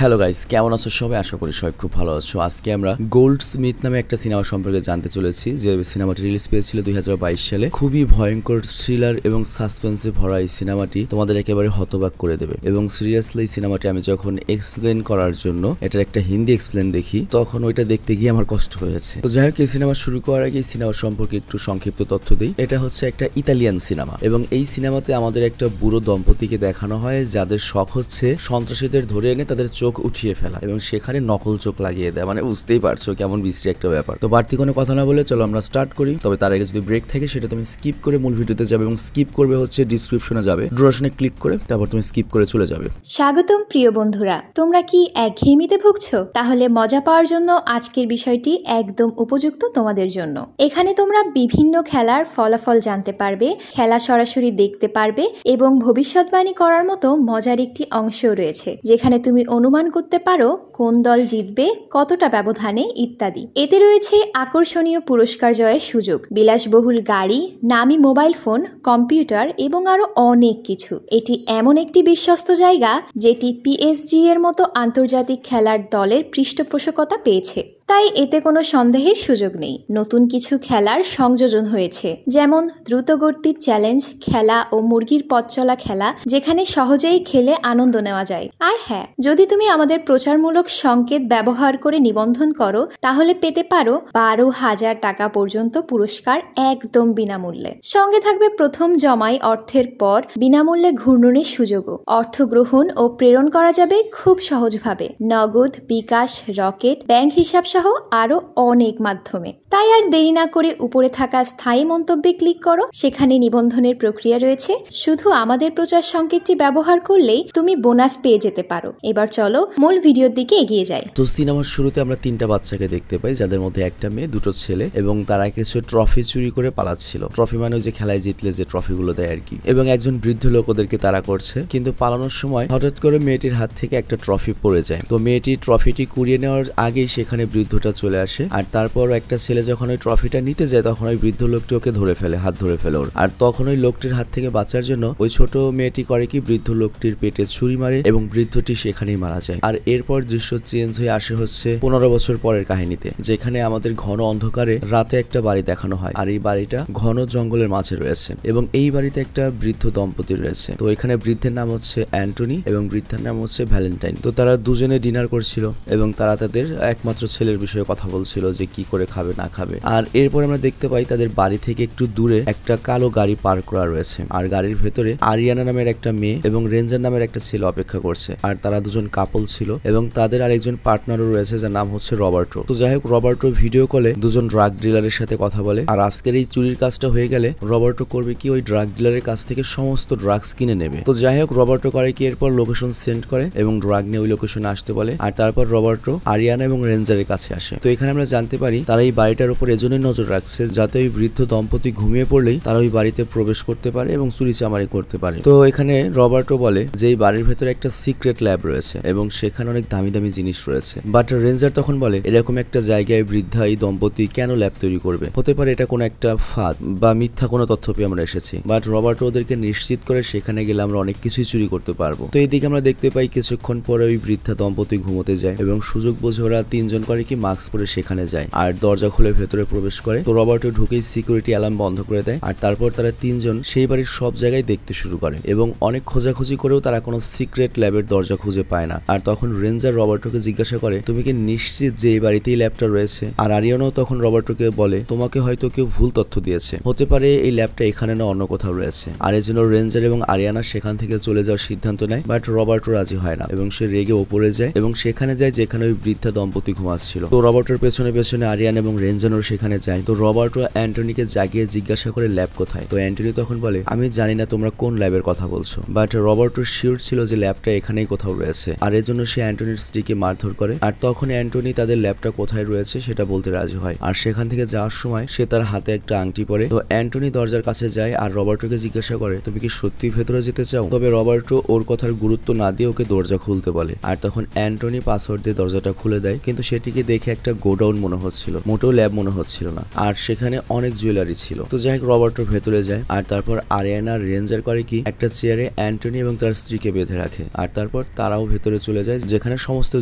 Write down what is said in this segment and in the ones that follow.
Hello guys, কেমন আছো সবাই? আশা করি সবাই খুব ভালো আছো। আজকে আমরা গোল্ডস্মিথ নামে একটা সিনেমা সম্পর্কে জানতে চলেছি, যে সিনেমাটি রিলিজ পেয়েছিল 2022 সালে। খুবই ভয়ঙ্কর থ্রিলার এবং সাসপেন্সে ভরা এই সিনেমাটি তোমাদের একেবারে হতবাক করে দেবে। এবং সিরিয়াসলি সিনেমাটি আমি যখন এক্সপ্লেন করার জন্য এটার একটা হিন্দি এক্সপ্লেন দেখি, তখন ওইটা দেখতে গিয়ে আমার কষ্ট হয়েছে। তো যাই হোক, এই সিনেমা শুরু করার আগে এই সিনেমা সম্পর্কে একটু সংক্ষিপ্ত তথ্য দিই। এটা হচ্ছে একটা ইতালিয়ান সিনেমা এবং এই সিনেমাতে আমাদের একটা বুড়ো দম্পতিকে দেখানো হয়, যাদের শখ হচ্ছে সন্ত্রাসীদের ধরে এনে তাদের চোখ উঠিয়ে ফেলা এবং সেখানে নকল চোখ লাগিয়ে দেয়। মানে বুঝতেই পারছো কেমন বিশ্রী একটা ব্যাপার। তো বাড়তি কোনো কথা না বলে চলো আমরা স্টার্ট করি। তবে তার আগে যদি ব্রেক থাকে সেটা তুমি স্কিপ করে মূল ভিডিওতে যাবে, এবং স্কিপ করবে হচ্ছে ডিসক্রিপশনে যাবে, ডুরেশনে ক্লিক করে তারপর তুমি স্কিপ করে চলে যাবে। স্বাগতম প্রিয় বন্ধুরা, তোমরা কি একঘেয়েমিতে ভুগছো? তাহলে মজা পাওয়ার জন্য আজকের বিষয়টি একদম উপযুক্ত তোমাদের জন্য। এখানে তোমরা বিভিন্ন খেলার ফলাফল জানতে পারবে, খেলা সরাসরি দেখতে পারবে এবং ভবিষ্যৎবাণী করার মতো মজার একটি অংশও রয়েছে, যেখানে তুমি অনুমান করতে পারো কোন দল জিতবে, কতটা ব্যবধানে ইত্যাদি। এতে রয়েছে আকর্ষণীয় পুরস্কার জয়ের সুযোগ, বিলাসবহুল গাড়ি, নামি মোবাইল ফোন, কম্পিউটার এবং আরো অনেক কিছু। এটি এমন একটি বিশ্বস্ত জায়গা যেটি পিএসজি এর মতো আন্তর্জাতিক খেলার দলের পৃষ্ঠপোষকতা পেয়েছে, তাই এতে কোনো সন্দেহের সুযোগ নেই। নতুন কিছু খেলার সংযোজন হয়েছে, যেমন দ্রুতগতির চ্যালেঞ্জ খেলা ও মুরগির পথ চলা খেলা, যেখানে সহজেই খেলে আনন্দ নেওয়া যায়। আর হ্যাঁ, যদি তুমি আমাদের প্রচারমূলক সংকেত ব্যবহার করে নিবন্ধন করো, তাহলে পেতে পারো 12,000 টাকা পর্যন্ত পুরস্কার একদম বিনামূল্যে। সঙ্গে থাকবে প্রথম জমাই অর্থের পর বিনামূল্যে ঘূর্ণনের সুযোগও। অর্থ গ্রহণ ও প্রেরণ করা যাবে খুব সহজভাবে, নগদ, বিকাশ, রকেট, ব্যাংক হিসাব সহ আরো অনেক মাধ্যমে। তাই আর দেরি না করে উপরে থাকা স্থায়ী মন্তব্যে ক্লিক করো, সেখানে নিবন্ধনের প্রক্রিয়া রয়েছে। শুধু আমাদের প্রচার সংকেতটি ব্যবহার করলেই তুমি বোনাস পেয়ে যেতে পারো। এবার চলো মূল ভিডিওর দিকে এগিয়ে যাই। তো সিনেমার শুরুতে আমরা 3টা বাচ্চাকে দেখতে পাই, যাদের মধ্যে একটা মেয়ে, 2টো ছেলে, এবং তারা কিছু ট্রফি চুরি করে পালাচ্ছিল। ট্রফি মানে যে খেলায় জিতলে যে ট্রফিগুলো দেয় আর কি। এবং একজন বৃদ্ধ লোক ওদেরকে তাড়া করছে, কিন্তু পালানোর সময় হঠাৎ করে মেয়েটির হাত থেকে একটা ট্রফি পড়ে যায়। তো মেয়েটি ট্রফিটি কুড়িয়ে নেওয়ার আগেই সেখানে বৃদ্ধটা চলে আসে। আর তারপর একটা ছেলে যখন ওই ট্রফিটা নিতে যায়, তখন ওই বৃদ্ধ লোকটি ওকে ধরে ফেলে, হাত ধরে ফেলে ওর। আর তখন ওই লোকটির হাত থেকে বাঁচার জন্য ওই ছোট মেয়েটি করে কি, বৃদ্ধ লোকটির পেটে ছুরি মারে এবং বৃদ্ধটি সেখানেই মারা যায়। আর এরপর দৃশ্য চেঞ্জ হয়ে আসে হচ্ছে 15 বছর পরের কাহিনীতে, যেখানে আমাদের ঘন অন্ধকারে রাতে একটা বাড়ি দেখানো হয়। আর এই বাড়িটা ঘন জঙ্গলের মাঝে রয়েছে এবং এই বাড়িতে একটা বৃদ্ধ দম্পতি রয়েছে। তো এখানে বৃদ্ধের নাম হচ্ছে অ্যান্টনি এবং বৃদ্ধার নাম হচ্ছে ভ্যালেন্টাইন। তো তারা দুজনে ডিনার করছিল এবং তারা তাদের একমাত্র ছেলের বিষয়ে কথা বলছিল, যে কি করে খাবে না খাবে। আর এরপর আমরা দেখতে পাই তাদের বাড়ি থেকে একটু দূরে একটা কালো গাড়ি পার্ক করা রয়েছে, আর গাড়ির ভেতরে আরিয়ানা নামের একটা মেয়ে এবং রেঞ্জার নামের একটা ছেলে অপেক্ষা করছে। আর তারা দুজন কাপল ছিল এবং তাদের আরেকজন পার্টনারও রয়েছে, যার নাম হচ্ছে রবার্টো। তো যাই হোক, রবার্টো ভিডিও কলে দুজন ড্রাগ ডিলারের সাথে কথা বলে। আর আজকের এই চুরির কাজটা হয়ে গেলে রবার্টো করবে কি, ওই ড্রাগ ডিলারের কাছ থেকে সমস্ত ড্রাগস কিনে নেবে। তো যাই হোক, রবার্টো করে কি, এরপর লোকেশন সেন্ড করে এবং ড্রাগ নিয়ে ওই লোকেশনে আসতে বলে। আর তারপর রবার্টো আরিয়ানা এবং রেঞ্জারের কাছে আসে। তো এখানে আমরা জানতে পারি তারা এই বাড়িটার উপর এজন্যই নজর রাখছে, যাতে ওই বৃদ্ধ দম্পতি ঘুমিয়ে পড়লেই তারা ওই বাড়িতে প্রবেশ করতে পারে এবং চুরি চামারি করতে পারে। তো এখানে রবার্টো বলে যে এই বাড়ির ভেতরে একটা সিক্রেট ল্যাব রয়েছে এবং সেখানে অনেক দামি দামি জিনিস রয়েছে। বাট রেঞ্জার তখন বলে, এরকম একটা জায়গায় বৃদ্ধা এই দম্পতি কেন ল্যাব তৈরি করবে? হতে পারে এটা কোনো একটা ফাঁদ বা মিথ্যা কোনো তথ্য পেয়ে আমরা এসেছি। বাট রবার্টো ওদেরকে নিশ্চিত করে সেখানে গেলে আমরা অনেক কিছুই চুরি করতে পারবো। তো এইদিকে আমরা দেখতে পাই কিছুক্ষণ পরে ওই বৃদ্ধা দম্পতি ঘুমোতে যায় এবং সুযোগ বুঝে ওরা 3জন করে কি মাস্ক পরে সেখানে যায় আর দরজা খুলে ভেতরে প্রবেশ করে। তো রবার্টো ঢুকেই সিকিউরিটি অ্যালার্ম বন্ধ করে দেয়। আর তারপর তারা 3জন সেই বাড়ির সব জায়গায় দেখতে শুরু করে এবং অনেক খোঁজাখুঁজি করেও তারা কোনো সিক্রেট ল্যাবের দরজা খুঁজে পায় না। আর তখন রেঞ্জার রবার্টোকে জিজ্ঞাসা করে, তুমি কি নিশ্চিত যে এই বাড়িতেই ল্যাবটা রয়েছে? আর আরিয়ানাও তখন রবার্টোকে বলে, তোমাকে হয়তো কেউ ভুল তথ্য দিয়েছে, হতে পারে এই ল্যাবটা এখানে না অন্য কোথাও রয়েছে। আর এর জন্য রেঞ্জার এবং আরিয়ানা সেখান থেকে চলে যাওয়ার সিদ্ধান্ত নেয়। বাট রবার্টো রাজি হয় না এবং সে রেগে ওপরে যায় এবং সেখানে যায় যেখানে ওই বৃদ্ধা দম্পতি ঘুমাচ্ছিল। তো রবার্টোর পেছনে পেছনে আরিয়ানা এবং রেঞ্জারও সেখানে যায়। তো রবার্টো অ্যান্টনিকে জাগিয়ে জিজ্ঞাসা করে ল্যাব কোথায়? তো অ্যান্টনি তখন বলে, আমি জানি না তোমরা কোন ল্যাবের কথা বলছো। বাট রবার্টো শিওর ছিল যে ল্যাবটা এখানেই কোথাও রয়েছে। আর এর জন্য সে অ্যান্টনির স্ত্রীকে মারধর করে। আর তখন অ্যান্টনি তাদের ল্যাবটা কোথায় রয়েছে সেটা বলতে রাজি হয়। আর সেখান থেকে যাওয়ার সময় সে তার হাতে একটা আংটি পরে। তো অ্যান্টনি দরজার কাছে যায় আর রবার্টোকে জিজ্ঞাসা করে, তুমি কি সত্যি ভেতরে যেতে চাও? তবে রবার্টো ওর কথার গুরুত্ব না দিয়ে ওকে দরজা খুলতে বলে। আর তখন অ্যান্টনি পাসওয়ার্ড দিয়ে দরজাটা খুলে দেয়, কিন্তু সেটিকে দেখে একটা গোডাউন মনে হচ্ছিল, মোটেও ল্যাব মনে হচ্ছিল না। আর সেখানে অনেক জুয়েলারি ছিল। তো যাই হোক রবার্টো ভেতরে যায় আর তারপর আরিয়ানা রেঞ্জার করে কি একটা চেয়ারে অ্যান্টনি এবং তার স্ত্রীকে বেঁধে রাখে। আর তারপর তারাও ভেতরে চলে যায় যেখানে সমস্ত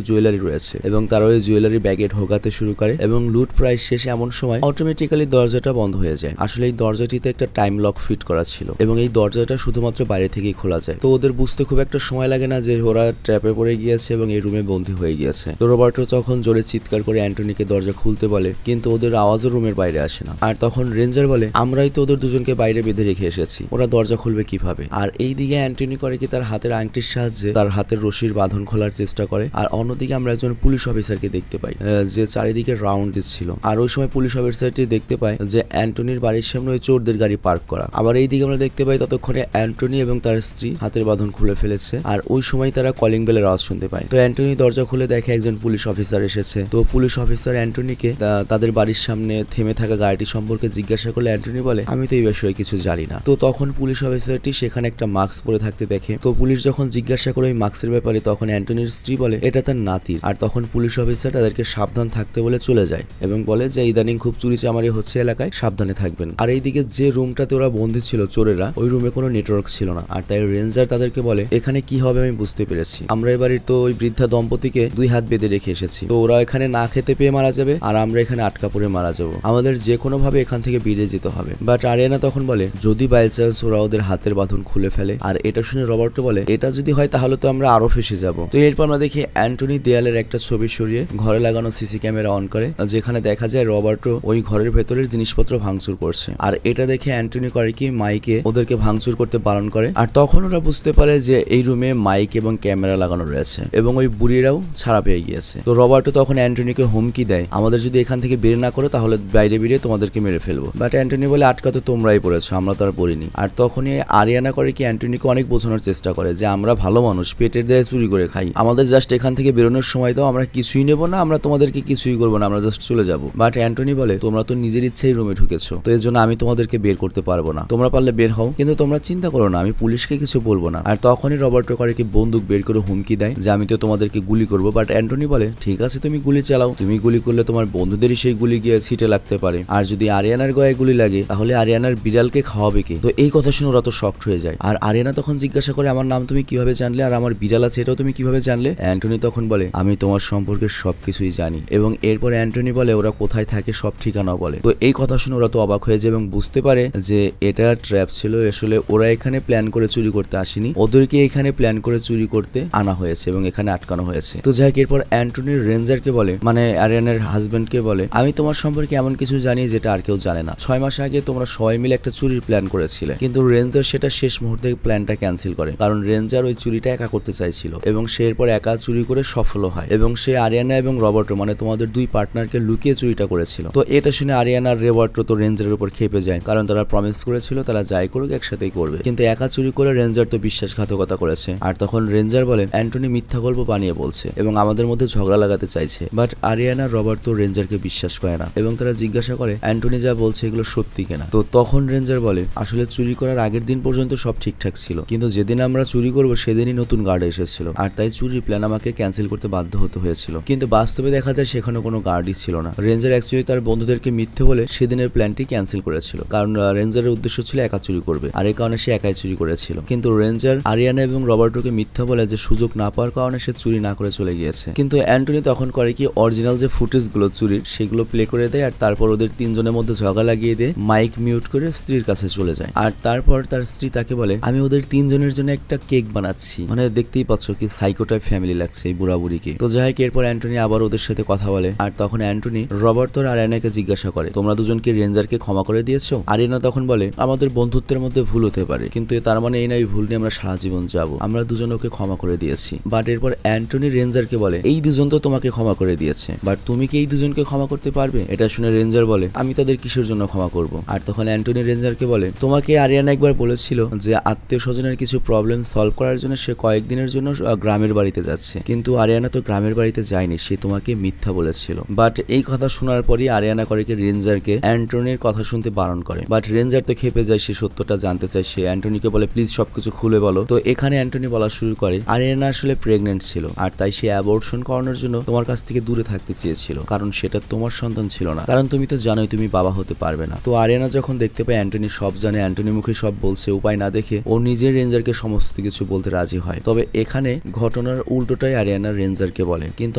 জুয়েলারি রয়েছে এবং তারা ওই জুয়েলারি ব্যাগে ঢোকাতে শুরু করে এবং লুট প্রায় শেষে এমন সময় অটোমেটিক্যালি দরজাটা বন্ধ হয়ে যায়। আসলে এই দরজাটিতে একটা টাইম লক ফিট করা ছিল এবং এই দরজাটা শুধুমাত্র বাইরে থেকেই খোলা যায়। তো ওদের বুঝতে খুব একটা সময় লাগে না যে ওরা ট্র্যাপে পড়ে গিয়েছে এবং এই রুমে বন্দী হয়ে গিয়েছে। তো রবার্টো তখন জোরে চিৎকার করে অ্যান্টনিকে দরজা খুলতে বলে, কিন্তু ওদের আওয়াজও রুমের বাইরে আসে না। আর তখন রেঞ্জার বলে, আমরাই তো ওদের দুজনকে বাইরে বেঁধে রেখে এসেছি, ওরা দরজা খুলবে কিভাবে? আর এই দিকে অ্যান্টনি করে কি তার হাতের আংটির সাহায্যে তার হাতের রশির বাঁধন খোলার চেষ্টা করে। আর অন্যদিকে আমরা একজন পুলিশ অফিসারকে দেখতে পাই যে চারিদিকে রাউন্ড দিচ্ছিল। আর ওই সময় পুলিশ অফিসারটি দেখতে পায় যে অ্যান্টনির বাড়ির সামনে ওই চোরদের গাড়ি পার্ক করা। আবার এই দিকে আমরা দেখতে পাই ততক্ষণে অ্যান্টনি এবং তার স্ত্রী হাতের বাঁধন খুলে ফেলেছে। আর ওই সময় তারা কলিং বেলের আওয়াজ শুনতে পায়। তো অ্যান্টনি দরজা খুলে দেখে একজন পুলিশ অফিসার এসেছে। তো পুলিশ অফিসার অ্যান্টনিকে তাদের বাড়ির সামনে থেমে থাকা গাড়িটি সম্পর্কে জিজ্ঞাসা করলে অ্যান্টনি বলে, আমি তো এই বিষয়ে কিছু জানি না। তো তখন পুলিশ অফিসারটি সেখানে একটা মাস্ক পরে থাকতে দেখে। তো পুলিশ যখন জিজ্ঞাসা করে ওই মাস্কের ব্যাপারে তখন অ্যান্টনির স্ত্রী বলে এটা তার নাতির। আর তখন পুলিশ অফিসার তাদেরকে সাবধান থাকতে বলে চলে যায় এবং বলে যে ইদানিং খুব চুরি চামারি হচ্ছে এলাকায়, সাবধানে থাকবেন। আর এইদিকে যে রুমটাতে ওরা বন্দী ছিল চোরেরা, ওই রুমে কোনো নেটওয়ার্ক ছিল না। আর তাই রেঞ্জার তাদেরকে বলে, এখানে কি হবে আমি বুঝতে পেরেছি, আমরা এবারের তো ওই বৃদ্ধা দম্পতিকে 2 হাত বেঁধে রেখে এসেছি। তো ওরা এখানে না খেতে পেয়ে মারা যাবে আর আমরা এখানে আটকা পড়ে মারা যাবো, আমাদের যে কোনো ভাবে এখান থেকে বেরিয়ে যেতে হবে। বাট আরিয়ানা তখন বলে, যদি বাই চান্স ওরা ওদের হাতের বাঁধন খুলে ফেলে। আর এটা শুনে রবার্টো বলে, এটা যদি হয় তাহলে তো আমরা আরো ফেসে যাব। তো এরপর আমরা দেখি অ্যান্টনি দেয়ালের একটা ছবি সরিয়ে ঘরে লাগানো সিসি ক্যামেরা অন করে, যেখানে দেখা যায় রবার্টো ওই ঘরের ভেতরের জিনিসপত্র ভাঙচুর করছে। আর এটা দেখে অ্যান্টনি করে কি মাইকে ওদেরকে ভাঙচুর করতে বারণ করে। আর তখন ওরা বুঝতে পারে যে এই রুমে মাইক এবং ক্যামেরা লাগানো রয়েছে এবং ওই বুড়িরাও ছাড়া পেয়ে গিয়েছে। তো রবার্টো তখন অ্যান্টনিকে হুমকি দেয়, আমাদের যদি এখান থেকে বের না করো তাহলে বাইরে বেরিয়ে তোমাদেরকে মেরে ফেলবো। বাট অ্যান্টনি বলে, আটকা তো তোমরাই পড়েছো, আমরা তো আর পড়িনি। আর তখনই আরিয়ানা করে কি অ্যান্টনিকে অনেক বোঝানোর চেষ্টা করে যে আমরা ভালো মানুষ, পেটের দেয় চুরি করে খাই, আমাদের জাস্ট এখান থেকে বেরোনোর সময় দাও, আমরা কিছুই নেবো না, আমরা তোমাদেরকে কিছুই করবো না, আমরা জাস্ট চলে যাবো। বাট অ্যান্টনি বলে, তোমরা তো নিজের ইচ্ছেই রুমে ঢুকেছো, তো এর জন্য আমি তোমাদেরকে বের করতে পারবো না, তোমরা পারলে বের হও, কিন্তু তোমরা চিন্তা করো না, আমি পুলিশকে কিছু বলবো না। আর তখনই রবার্টো করে কি বন্দুক বের করে হুমকি দেয় যে আমি তো তোমাদেরকে গুলি করবো। বাট অ্যান্টনি বলে, ঠিক আছে তুমি গুলি চালাও, তুমি গুলি করলে তোমার বন্ধুদেরই সেই গুলি গিয়ে ছিটে লাগতে পারে, আর যদি আরিয়ানার গায়ে গুলি লাগে তাহলে আরিয়ানার বিড়ালকে খাওয়াবে কে? তো এই কথা শুনে ওরা তো শকড হয়ে যায়। আর আরিয়ানা তখন জিজ্ঞাসা করে, আমার নাম তুমি কিভাবে জানলে, আর আমার বিড়াল আছে এটাও তুমি কিভাবে জানলে? অ্যান্টনি তখন বলে, আমি তোমার সম্পর্কে সবকিছুই জানি। এবং এরপর অ্যান্টনি বলে ওরা কোথায় থাকে সব ঠিকানাও বলে। তো এই কথা শুনে ওরা তো অবাক হয়ে যায় এবং বুঝতে পারে যে এটা ট্র্যাপ ছিল, আসলে ওরা এখানে প্ল্যান করে চুরি করতে আসেনি, ওদেরকে এখানে প্ল্যান করে চুরি করতে আনা হয়েছে এবং এখানে আটকানো হয়েছে। তো যাই হোক এরপর অ্যান্টনি রেঞ্জারকে বলে, মানে আরিয়ানার হাজবেন্ডকে বলে, আমি তোমার সম্পর্কে এমন কিছু জানি যেটা আর কেউ জানে না। 6 মাস আগে তোমরা সবাই মিলে একটা চুরির প্ল্যান করেছিলে, কিন্তু রেঞ্জার সেটা শেষ মুহূর্তে প্ল্যানটা ক্যান্সেল করে, কারণ রেঞ্জার ওই চুরিটা একা করতে চাইছিল এবং সে এরপর একা চুরি করে সফল হয় এবং সে আরিয়ানা এবং রবার্টো মানে তোমাদের 2 পার্টনারকে লুকিয়ে চুরিটা করেছিল। তো এটা শুনে আরিয়ানা আর রবার্টো তো রেঞ্জারের উপর খেপে যায়, কারণ তারা প্রমিস করেছিল তারা যাই করুক একসাথেই করবে, কিন্তু একা চুরি করে রেঞ্জার তো বিশ্বাসঘাতকতা করেছে। আর তখন রেঞ্জার বলে, অ্যান্টনি মিথ্যা গল্প বানিয়ে বলছে এবং আমাদের মধ্যে ঝগড়া লাগাতে চাইছে। বাট আরিয়ানা রবার্টো রেঞ্জারকে বিশ্বাস করে না এবং তারা জিজ্ঞাসা করে অ্যান্টনি যা বলছে এগুলো সত্যি কিনা। তো তখন রেঞ্জার বলে, আসলে চুরি করার আগের দিন পর্যন্ত সব ঠিকঠাক ছিল, কিন্তু যেদিন আমরা চুরি করবো সেদিনই নতুন গার্ড এসেছিল, আর তাই চুরির প্ল্যান আমাকে ক্যান্সেল করতে বাধ্য হতে হয়েছিল। কিন্তু বাস্তবে দেখা যায় সেখানে কোনো গার্ডই ছিল না। রেঞ্জার অ্যাকচুয়ালি তার বন্ধুদেরকে মিথ্যে বলে সেদিনের প্ল্যানটি ক্যান্সেল করেছিল, কারণ রেঞ্জারের উদ্দেশ্য ছিল একা চুরি করবে, আর এই কারণে সে একাই চুরি করেছিল। কিন্তু রেঞ্জার আরিয়ানা এবং রবার্টোকে মিথ্যা বলে যে সুযোগ না পাওয়ার কারণে সে চুরি না করে চলে গিয়েছে। কিন্তু অ্যান্টনি তখন করে কি অরিজিনাল যে ফুটেজ গুলো চুরির সেগুলো প্লে করে দেয়, আর তারপর ওদের 3 জনের মধ্যে ঝগড়া লাগিয়ে দিয়ে মাইক মিউট করে স্ত্রীর কাছে চলে যায়। আর তারপর তার স্ত্রী তাকে বলে, আমি ওদের 3 জনের জন্য একটা কেক বানাচ্ছি, মানে দেখতেই পাচ্ছ কি সাইকোটাইপ ফ্যামিলি লাগছে এই বুড়া বুড়িকে। তো যাই হোক এরপর অ্যান্টনি আবার ওদের সাথে কথা বলে, আর তখন অ্যান্টনি রবার্টো আর আরিয়ানাকে জিজ্ঞাসা করে, তোমরা দুজনকে রেঞ্জারকে ক্ষমা করে দিয়েছো? আরিয়ানা তখন বলে, আমাদের বন্ধুত্বের মধ্যে ভুল হতে পারে, কিন্তু তার মানে এই না এই ভুল নিয়ে আমরা সারা জীবন যাবো, আমরা দুজন ওকে ক্ষমা করে দিয়েছি। বাট এরপর অ্যান্টনি রেঞ্জারকে বলে, এই দুজন তো তোমাকে ক্ষমা করে দিয়েছে, বাট তুমি কি এই দুজনকে ক্ষমা করতে পারবে? এটা শুনে রেঞ্জার বলে, আমি তাদের কিসের জন্য ক্ষমা করব? আর তখন অ্যান্টনি রেঞ্জারকে বলে, তোমাকে আরিয়ানা একবার বলেছিল যে আত্মীয় স্বজনের কিছু প্রবলেম সলভ করার জন্য সে কয়েকদিনের জন্য গ্রামের বাড়িতে যাচ্ছে, কিন্তু আরিয়ানা তো গ্রামের বাড়িতে যায়নি, সে তোমাকে মিথ্যা বলেছিল। বাট এই কথা শোনার পরই আরিয়ানা করে কি রেঞ্জারকে অ্যান্টনির কথা শুনতে বারণ করে। বাট রেঞ্জার তো খেপে যায়, সে সত্যটা জানতে চায়, সে অ্যান্টনিকে বলে, প্লিজ সবকিছু খুলে বলো। তো এখানে অ্যান্টনি বলা শুরু করে, আরিয়ানা আসলে প্রেগনেন্ট ছিল, আর তাই সে অ্যাবর্শন করানোর জন্য তোমার কাছ থেকে দূরে দূরে থাকতে চেয়েছিল, কারণ সেটা তোমার সন্তান ছিল না, কারণ তুমি তো জানোই তুমি বাবা হতে পারবে না। তো আরিয়ানা যখন দেখতে পায় অ্যান্টনি সব জানে, অ্যান্টনি মুখে সব বলছে, উপায় না দেখে ও নিজের রেঞ্জারকে সমস্ত কিছু বলতে রাজি হয়। তবে এখানে ঘটনার উল্টোটাই আরিয়ানা রেঞ্জারকে বলে, কিন্তু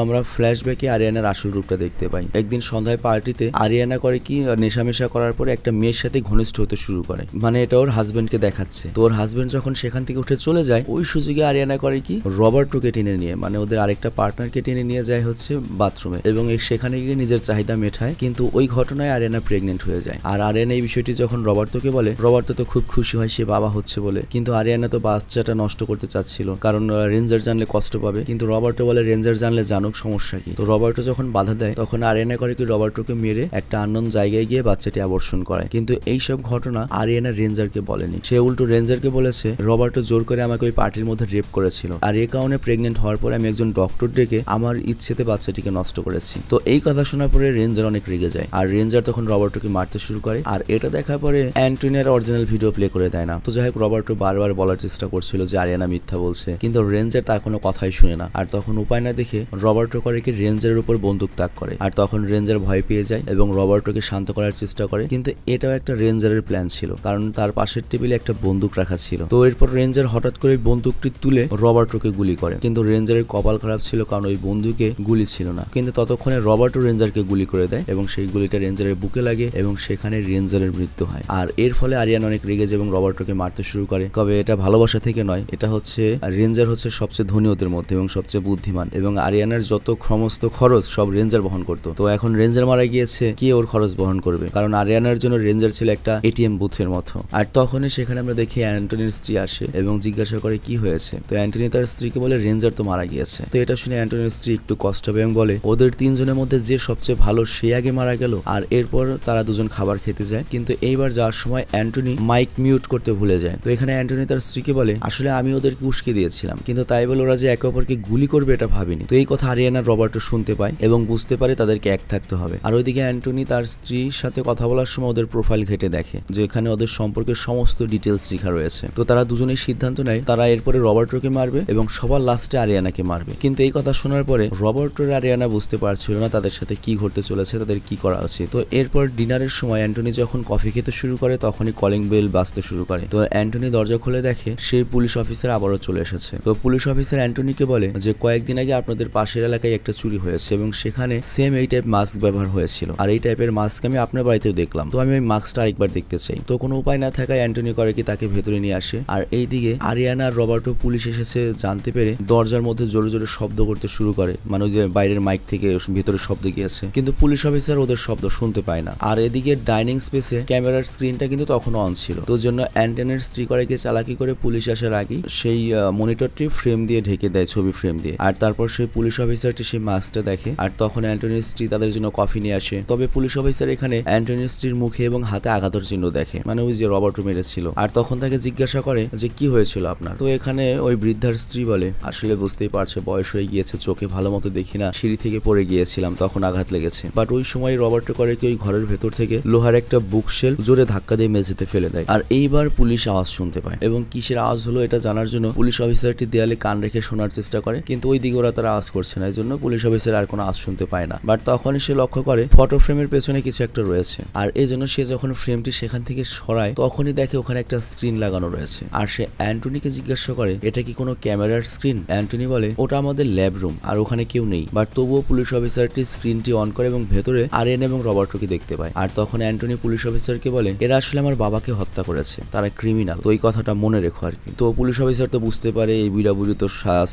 আমরা ফ্ল্যাশব্যাকে আরিয়ানার আসল রূপটা দেখতে পাই। একদিন সন্ধ্যায় পার্টিতে আরিয়ানা করে কি নেশামেশা করার পরে একটা মেয়ের সাথে ঘনিষ্ঠ হতে শুরু করে, মানে এটা ওর হাজবেন্ডকে দেখাচ্ছে। তো ওর হাজবেন্ড যখন সেখান থেকে উঠে চলে যায়, ওই সুযোগে আরিয়ানা করে কি রবার্টোকে টেনে নিয়ে, মানে ওদের আরেকটা পার্টনারকে টেনে নিয়ে যায় হচ্ছে বাথরুমে, এবং সেখানে গিয়ে নিজের চাহিদা মেটায়। কিন্তু ওই ঘটনায় আরিয়ানা প্রেগনেন্ট হয়ে যায়। আর আরিয়ানা এই বিষয়টি যখন রবার্টোকে বলে, রবার্টো তো খুব খুশি হয় সে বাবা হচ্ছে বলে, কিন্তু আরিয়ানা তো বাচ্চাটা নষ্ট করতে চাচ্ছিল, কারণ রেঞ্জার জানলে কষ্ট পাবে। কিন্তু রবার্টো বলে রেঞ্জার জানলে জানুক, সমস্যা কি। তো রবার্টো যখন বাধা দেয়, তখন আরিয়ানা করে কি রবার্টোকে মেরে একটা আননোন জায়গায় গিয়ে বাচ্চাটি অ্যাবর্শন করায়। কিন্তু এইসব ঘটনা আরিয়ানা রেঞ্জারকে বলেনি, সে উল্টো রেঞ্জারকে বলেছে রবার্টো জোর করে আমাকে ওই পার্টির মধ্যে রেপ করেছিল, আর এই কারণে প্রেগনেন্ট হওয়ার পরে আমি একজন ডক্টর ডেকে আমার ইচ্ছেতে বাচ্চাটিকে নষ্ট করেছি। তো এই কথা শোনার পরে রেঞ্জার অনেক রেগে যায়, আর রেঞ্জার তখন রবার্টোকে মারতে শুরু করে। আর এটা দেখার পরে অ্যান্টনির অরিজিনাল ভিডিও প্লে করে দেয় না। তো যাই হোক, রবার্টো বারবার বলার চেষ্টা করছিল যে আরিয়ানা মিথ্যা বলছে, কিন্তু রেঞ্জার তার কোনো কথাই শুনে না। আর তখন উপায় না দেখে রবার্টো করে কি রেঞ্জারের উপর বন্দুক তাক করে, আর তখন রেঞ্জার ভয় পেয়ে যায় এবং রবার্টোকে শান্ত করার চেষ্টা করে। কিন্তু এটাও একটা রেঞ্জারের প্ল্যান ছিল, কারণ তার পাশের টেবিলে একটা বন্দুক রাখা ছিল। তো এরপর রেঞ্জার হঠাৎ করে বন্দুকটি তুলে রবার্টোকে গুলি করে, কিন্তু রেঞ্জারের কপাল খারাপ ছিল, কারণ ওই বন্দুকে গুলি ছিল না। কিন্তু ততক্ষণে রবার্টো রেঞ্জারকে গুলি করে দেয় এবং সেই গুলিটা রেঞ্জারের বুকে লাগে এবং সেখানে রেঞ্জারের মৃত্যু হয়। আর এর ফলে আরিয়ানা অনেক রেগে যায় এবং রবার্টোকে মারতে শুরু করে। তবে এটা ভালোবাসা থেকে নয়, এটা হচ্ছে রেঞ্জার হচ্ছে সবচেয়ে ধনী ওদের মধ্যে এবং সবচেয়ে বুদ্ধিমান, এবং আরিয়ানার যত সমস্ত খরচ সব রেঞ্জার বহন করতো। তো এখন রেঞ্জার মারা গিয়েছে, কে ওর খরচ বহন করবে? কারণ আরিয়ানার জন্য রেঞ্জার ছিল একটা এটিএম বুথের মতো। আর তখনই সেখানে আমরা দেখি অ্যান্টনির স্ত্রী আসে এবং জিজ্ঞাসা করে কি হয়েছে। তো অ্যান্টনি তার স্ত্রীকে বলে রেঞ্জার তো মারা গিয়েছে। তো এটা শুনে অ্যান্টনির স্ত্রী একটু কষ্ট হবে এবং বলে ওদের তিনজনের মধ্যে যে সবচেয়ে ভালো সে আগে মারা গেল। আর এরপর তারা দুজন খাবার খেতে যায়, কিন্তু এইবার যাওয়ার সময় অ্যান্টনি মাইক মিউট করতে ভুলে যায়। তো এখানে অ্যান্টনি তার স্ত্রীকে বলে আসলে আমি ওদেরকে উস্কে দিয়েছিলাম, কিন্তু তাই বলে ওরা যে একে অপরকে গুলি করবে এটা ভাবিনি। তো এই কথা আরিয়ানা রবার্টো শুনতে পায় এবং বুঝতে পারে তাদেরকে এক থাকতে হবে। আর ওইদিকে অ্যান্টনি তার স্ত্রীর সাথে কথা বলার সময় ওদের প্রোফাইল ঘেটে দেখে যে এখানে ওদের সম্পর্কে সমস্ত ডিটেলস লেখা রয়েছে। তো তারা দুজনেই সিদ্ধান্ত নেয় তারা এরপরে রবার্টোকে মারবে এবং সবার লাস্টে আরিয়ানাকে মারবে। কিন্তু এই কথা শোনার পরে রবার্টোর আরিয়ানা বুঝতে পারছিল না তাদের সাথে কি ঘটতে চলেছে, তাদের কি করা উচিত। তো এরপর ডিনারের সময় অ্যান্টনি যখন কফি খেতে শুরু করে, তখনই কলিং বেল বাজতে শুরু করে। তো অ্যান্টনি দরজা খুলে দেখে সেই পুলিশ অফিসার আবারও চলে এসেছে। তো পুলিশ অফিসার অ্যান্টনিকে বলে যে কয়েকদিন আগে আপনাদের পাশের এলাকায় একটা চুরি হয়েছে এবং সেখানে সেম এই টাইপ মাস্ক ব্যবহার হয়েছিল, আর এই টাইপের মাস্ক আমি আপনার বাড়িতেও দেখলাম। তো আমি ওই মাস্কটা আরেকবার দেখতে চাই। তো কোনো উপায় না থাকায় অ্যান্টনি করে কি তাকে ভেতরে নিয়ে আসে। আর এইদিকে আরিয়ানা আর রবার্টো পুলিশ এসেছে জানতে পেরে দরজার মধ্যে জোরে জোরে শব্দ করতে শুরু করে, মানে ওই যে বাইরের মাইক থেকে ভেতরে শব্দ গিয়েছে, কিন্তু পুলিশ অফিসার ওদের শব্দ শুনতে পায় না। আর এদিকে ডাইনিং স্পেসে ক্যামেরার স্ক্রিনটা কিন্তু তখনও অন ছিল। তো জন্য অ্যান্টনির স্ত্রী করে কি চালাকি করে পুলিশ আসার আগেই সেই মনিটরটি ফ্রেম দিয়ে ঢেকে দেয়, ছবি ফ্রেম দিয়ে। আর তারপর সেই পুলিশ অফিসারটি সেই মাস্কটা দেখে, আর তখন অ্যান্টনির স্ত্রী তাদের জন্য কফি নিয়ে আসে। তবে পুলিশ অফিসার এখানে অ্যান্টনির স্ত্রীর মুখে এবং হাতে আঘাতের চিহ্ন দেখে, মানে ওই যে রবার্টো মেরেছিল। আর তখন তাকে জিজ্ঞাসা করে যে কি হয়েছিল আপনার। তো এখানে ওই বৃদ্ধার স্ত্রী বলে আসলে বুঝতেই পারছে বয়স হয়ে গিয়েছে, চোখে ভালো মতো দেখি না, সিঁড়ি থেকে পড়ে গিয়েছিলাম, তখন আঘাত লেগেছে। বাট ওই সময় রবার্টো করে কি ওই ঘরের ভেতর থেকে লোহার একটা বুকশেল জোরে ধাক্কা দিয়ে মেঝেতে ফেলে দেয়। আর এইবার পুলিশ আওয়াজ শুনতে পায় এবং কিসের আওয়াজ হলো এটা জানার জন্য পুলিশ অফিসারটি দেয়ালে কান রেখে শোনার চেষ্টা করে, কিন্তু ওই দিকে ওরা তারা আওয়াজ করছে না, এই জন্য পুলিশ অফিসার আর কোনো আওয়াজ শুনতে পায় না। বাট তখনই সে লক্ষ্য করে ফটো ফ্রেমের পেছনে কিছু একটা রয়েছে, আর এই জন্য সে যখন ফ্রেমটি সেখান থেকে সরায় তখনই দেখে ওখানে একটা স্ক্রিন লাগানো রয়েছে। আর সে অ্যান্টনিকে জিজ্ঞাসা করে এটা কি কোনো ক্যামেরার স্ক্রিন। অ্যান্টনি বলে ওটা আমাদের ল্যাব রুম আর ওখানে কেউ নেই। বাট তবুও পুলিশ অফিসারটি স্ক্রিনটি অন করে এবং ভেতরে আরিয়ানা এবং রবার্টোকে দেখতে পায়। আর তখন অ্যান্টনি পুলিশ অফিসারকে বলে এরা আসলে আমার বাবাকে হত্যা করেছে, তারা ক্রিমিনাল, তো এই কথাটা মনে রেখো আর কি। তো পুলিশ অফিসার তো বুঝতে পারে এই বুড়া বুড়ি তো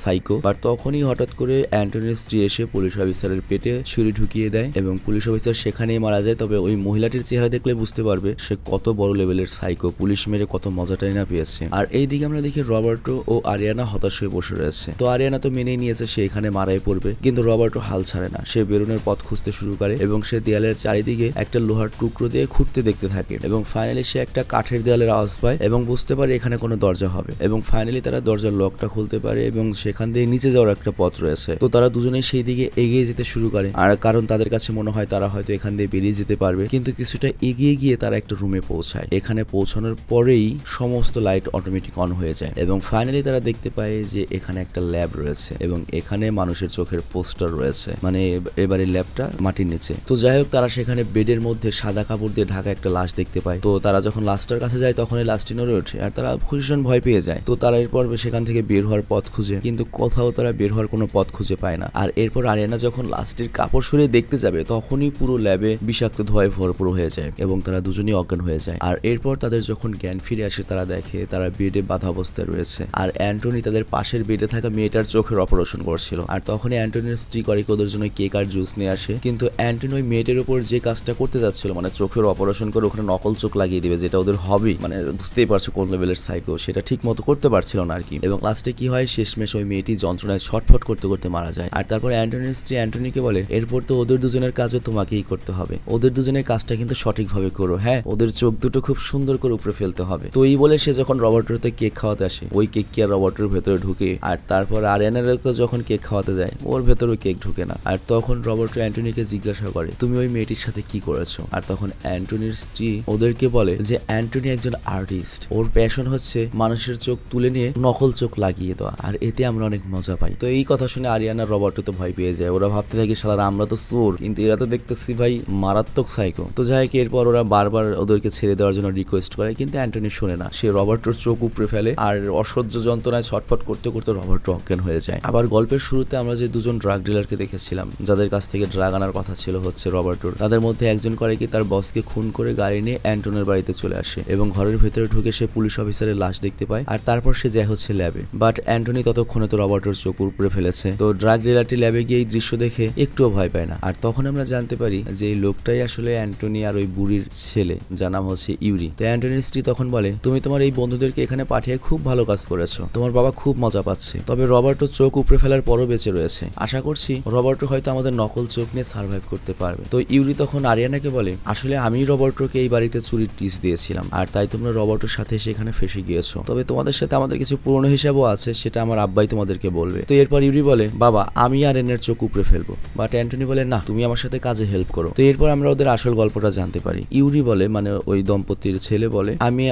সাইকো। বাট তখনই হঠাৎ করে অ্যান্টনির স্ত্রী এসে পুলিশ অফিসারের পেটে ছুরি ঢুকিয়ে দেয় এবং পুলিশ অফিসার সেখানেই মারা যায়। তবে ওই মহিলাটির চেহারা দেখলে বুঝতে পারবে সে কত বড় লেভেলের সাইকো, পুলিশ মেরে কত মজাটাই না পেয়েছে। আর এইদিকে আমরা দেখি রবার্টো ও আরিয়ানা হতাশ হয়ে বসে রয়েছে। তো আরিয়ানা তো মেনেই নিয়েছে সে এখানে মারাই পড়বে, কিন্তু রবার্টো হাল ছাড়ে না, সে বেরোনোর পথ খুঁজতে শুরু করে এবং সে দেয়ালের চারিদিকে একটা লোহার টুকরো দিয়ে খুঁড়তে দেখতে থাকে এবং ফাইনালি সে একটা কাঠের দেয়ালের আওয়াজ পায় এবং বুঝতে পারে এখানে কোনো দরজা হবে এবং ফাইনালি তারা দরজার লকটা খুলতে পারে এবং সেখান দিয়ে নিচে যাওয়ার একটা পথ রয়েছে। তো তারা দুজনেই সেই দিকে এগিয়ে যেতে শুরু করে, আর কারণ তাদের কাছে মনে হয় তারা হয়তো এখান দিয়ে বেরিয়ে যেতে পারবে। কিন্তু কিছুটা এগিয়ে গিয়ে তারা একটা রুমে পৌঁছায়। এখানে পৌঁছানোর পরেই সমস্ত লাইট অটোমেটিক অন হয়ে যায় এবং ফাইনালি তারা দেখতে পায় যে এখানে একটা ল্যাব রয়েছে এবং এখানে মানুষের চোখের পোস্টার রয়েছে। রয়েছে, মানে এবারে ল্যাবটা মাটির নিচে। তো যাই হোক, তারা সেখানে বেডের মধ্যে সাদা কাপড় দিয়ে ঢাকা একটা লাশ দেখতে পায়। তো তারা যখন লাশটার কাছে যায় তখন এই লাশটি নড়ে ওঠে আর তারা ভীষণ ভয় পেয়ে যায়। তো তারা এরপর সেখান থেকে বের হওয়ার পথ খুঁজে, কিন্তু কোথাও তারা বের হওয়ার কোনো পথ খুঁজে পায় না। আর এরপর আরিয়ানা যখন লাশটির কাপড় সরিয়ে দেখতে যাবে তখনই পুরো ল্যাবে বিষাক্ত ধোঁয়ায় ভরপুর হয়ে যায় এবং তারা দুজনেই অজ্ঞান হয়ে যায়। আর এরপর তাদের যখন জ্ঞান ফিরে আসে তারা দেখে তারা বেডে বাঁধা অবস্থায় রয়েছে আর অ্যান্টনি তাদের পাশের বেডে থাকা মেয়েটার চোখের অপারেশন করছিল। আর তখনই অ্যান্টনির স্ত্রী করে ওদের জন্য কেক আর জুস নিয়ে আসে, কিন্তু অ্যান্টনি ওই মেয়েটার উপর যে কাজটা করতে যাচ্ছিল, মানে চোখের অপারেশন করে ওখানে নকল চোখ লাগিয়ে দিবে, যেটা ওদের হবি, মানে বুঝতেই পারছো কোন লেভেলের সাইকো, সেটা ঠিক মতো করতে পারছিল না আর কি। এবং লাস্টে কি হয়, শেষমেশ ওই মেয়েটি যন্ত্রণায় ছটফট করতে করতে মারা যায়। আর তারপর অ্যান্টনির স্ত্রী অ্যান্টনিকে বলে, এরপর তো ওদের দুজনের কাজও তোমাকেই করতে হবে, ওদের দুজনের কাজটা কিন্তু সঠিকভাবে করো, হ্যাঁ, ওদের চোখ দুটো খুব সুন্দর করে উপরে ফেলতে হবে। তো এই বলে সে যখন রবার্টোতে কেক খাওয়াতে আসে, ওই কেক কি আর রবার্টোর ভেতরে ঢুকে? আর তারপর আরিয়ানাকে যখন কেক খাওয়াতে যায় ওর ভেতরে কেক ঢুকে না। আর তখন রবার্টো অ্যান্টনিকে জিজ্ঞাসা করে, তুমি ওই মেয়েটির সাথে কি করেছো? আর তখন অ্যান্টনির স্ত্রী ওদেরকে বলে যে অ্যান্টনি একজন আর্টিস্ট, ওর প্যাশন হচ্ছে মানুষের চোখ তুলে নিয়ে নকল চোখ লাগিয়ে দেওয়া, আর এতে আমরা অনেক মজা পাই। তো এই কথা শুনে আরিয়ানা রবার্টো তো ভয় পেয়ে যায়, ওরা ভাবতে থাকে শালারা আমরা তো চোর, কিন্তু এরা তো দেখতেছি ভাই মারাত্মক সাইকো। তো যাই হোক, এরপর ওরা বারবার ওদেরকে ছেড়ে দেওয়ার জন্য রিকোয়েস্ট করে, কিন্তু অ্যান্টনি শুনে না, সে রবার্টোর চোখ উপড়ে ফেলে আর অসহ্য যন্ত্রণায় ছটফট করতে করতে রবার্টো অজ্ঞান হয়ে যায়। আবার গল্পের শুরুতে আমরা যে দুজন ড্রাগ ডিলারকে দেখেছিলাম যাদের কাছ থেকে ড্রাগ আনার কথা ছিল হচ্ছে রবার্টোর, তাদের মধ্যে একজন করে কি তার বসকে খুন করে গাড়ি নিয়ে অ্যান্টনের বাড়িতে চলে আসে এবং ঘরের ভেতরে ঢুকে সে পুলিশ অফিসারের লাশ দেখতে পায়। আর তারপর সে যায় হচ্ছে ল্যাবে, বাট অ্যান্টনি ততক্ষণে তো রবার্টোর চোখ উপড়ে ফেলেছে। তো ড্রাগ ডিলারটি ল্যাবে গিয়ে এই দৃশ্য দেখে একটুও ভয় পায় না। আর তখন আমরা জানতে পারি যে এই লোকটাই আসলে অ্যান্টনি আর ওই বুড়ির ছেলে, যার নাম হচ্ছে ইউরি। তো অ্যান্টনির স্ত্রী তখন বলে, তুমি তোমার এই বন্ধুদেরকে এখানে পাঠিয়ে খুব ভালো কাজ করেছো, তোমার বাবা খুব মজা পাচ্ছে। তবে রবার্টো চোখ উপড়ে ফেলার পরও বেঁচে রয়েছে, আশা করছি রবার্টো হয়তো আমাদের নকল চোখ নিয়ে সার্ভাইভ করতে পারবে। তো ইউরি তখন আরিয়ানাকে বলে, আসলে আমি রবার্টোকে এই বাড়িতে চুরির টিপস দিয়েছিলাম আর তাই তোমরা রবার্টোর সাথে সেখানে ফেসে গিয়েছো, তবে তোমাদের সাথে আমাদের কিছু পুরনো হিসাবও আছে, সেটা আমার আব্বাই তোমাদেরকে বলবে। তো এরপর ইউরি বলে, বাবা আমি আর এনের চোখ উপড়ে ফেলবো, বাট অ্যান্টনি বলে, না তুমি আমার সাথে কাজে হেল্প করো। তো এরপর আমরা ওদের আসল গল্পটা জানতে পারি। ইউরি বলে, মানে ওই দম্পতির ছেলে বলে,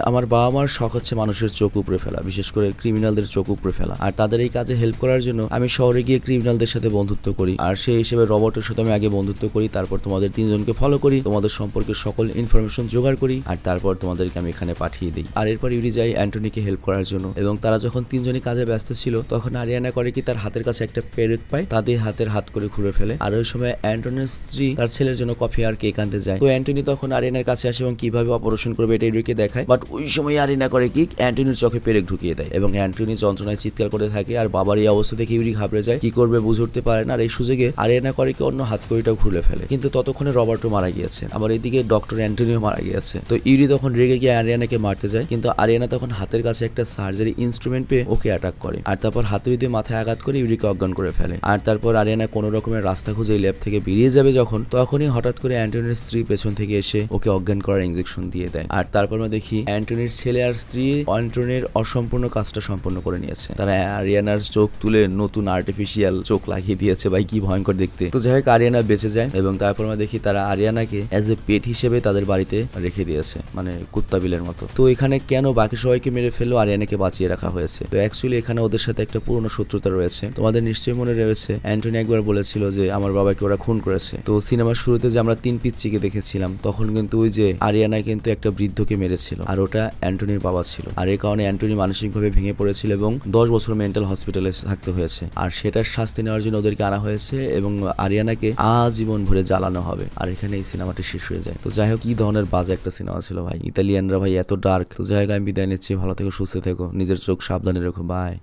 আমার বাবা মার শখ হচ্ছে মানুষের চোখ উপড়ে ফেলা, বিশেষ করে ক্রিমিনালদের চোখ উপড়ে ফেলা, আর তাদের এই কাজে হেল্প করার জন্য আমি শহরে গিয়ে ক্রিমিনালদের সাথে বন্ধুত্ব করি, আর সেই হিসেবে রবার্টের সাথে আমি আগে বন্ধুত্ব করি, তারপর তোমাদের তিনজনকে ফলো করি, তোমাদের সম্পর্কে সকল ইনফরমেশন জোগাড় করি, আর তারপর তোমাদেরকে আমি এখানে পাঠিয়ে দিই। আর এরপর ইউরি যায় অ্যান্টনিকে হেল্প করার জন্য, এবং তারা যখন তিনজনই কাজে ব্যস্ত ছিল তখন আরিয়ানা করে কি তার হাতের কাছে একটা পেরেক পায়, তাদের হাতের হাত করে ঘুরে ফেলে। আর ওই সময় অ্যান্টনির স্ত্রী তার ছেলের জন্য কফি আর কেক আনতে যায়। তো অ্যান্টনি তখন আরিয়ানার কাছে আসে এবং কিভাবে অপারেশন করবে এটা ইউরিকে দেখায়, বাট ওই সময় আরিয়ানা করে কি অ্যান্টনির চোখে পেরেক ঢুকিয়ে দেয় এবং অ্যান্টনি যন্ত্রণায় চিৎকার করে থাকে। আর বাবার এই অবস্থা দেখে ইউরি ঘাবড়ে যায়, কি করবে বুঝে উঠতে পারে না। আর এই সুযোগে আরিয়ানা করে কি অন্য হাত কড়িটা ঘুরে ফেলে, কিন্তু ততক্ষণে রবার্টো মারা গিয়েছে, আবার এইদিকে ডক্টর অ্যান্টনিও মারা গিয়েছে। তো ইউরি তখন রেগে গিয়ে আরিয়ানাকে মারতে যায়, কিন্তু আরিয়ানা তখন হাতের কাছে একটা সার্জারি ইনস্ট্রুমেন্ট পেয়ে ওকে অ্যাটাক করে, আর তারপর হাতুড়ি দিয়ে মাথায় আঘাত করে ইউরিকে অজ্ঞান করে ফেলে। আর তারপর আরিয়ানা কোনো রকমের রাস্তা খুঁজে ল্যাব থেকে বেরিয়ে যাবে যখন, তখনই হঠাৎ করে অ্যান্টনির স্ত্রী পেছন থেকে এসে ওকে অজ্ঞান করার ইনজেকশন দিয়ে দেয়। আর তারপর আমরা দেখি অ্যান্টনির ছেলে আর স্ত্রী অ্যান্টনির অসম্পূর্ণ কাজটা সম্পূর্ণ করে নিয়েছে, তারা আরিয়ানার চোখ তুলে নতুন আর্টিফিশিয়াল চোখ লাগিয়ে দিয়েছে, ভাই কি ভয়ঙ্কর দেখতে। তো যাই হোক, আরিয়ানা বেঁচে যায় এবং তারপর আমরা দেখি তারা আরিয়ানাকে অ্যাজ এ পেট হিসেবে তাদের বাড়িতে রেখে দিয়েছে, মানে কুত্তা বিলের মতো। তো এখানে কেন বাকি সবাইকে মেরে ফেললো, আরিয়ানাকে বাঁচিয়ে রাখা হয়েছে? তো অ্যাকচুয়ালি এখানে ওদের সাথে একটা পুরনো শত্রুতা রয়েছে। তোমাদের নিশ্চয়ই মনে রয়েছে অ্যান্টনি একবার বলেছিল যে আমার বাবাকে ওরা খুন করেছে। তো সিনেমার শুরুতে যে আমরা তিন পিচ্চিকে দেখেছিলাম তখন কিন্তু ওই যে আরিয়ানা কিন্তু একটা বৃদ্ধকে মেরেছিল, আর ওটা অ্যান্টনির বাবা ছিল। আর এই কারণে অ্যান্টনি মানসিকভাবে ভেঙে পড়েছিল এবং 10 বছর মেন্টাল হসপিটালে থাকতে হয়েছে, আর সেটার শাস্তি নেওয়ার জন্য ওদেরকে আনা হয়েছে এবং আরিয়ানাকে আজীবন ভরে জ্বালানো হবে। আর এখানে এই সিনেমাটি শেষ হয়ে যায়। তো যাই হোক, কি ধরনের বাজে একটা সিনেমা ছিল ভাই, ইতালিয়ানরা ভাই এত ডার্ক। তো যাই হোক, আমি বিদায় নিচ্ছি, ভালো থেকো, সুস্থ থেকো, নিজের চোখ সাবধানে রেখো, বাই।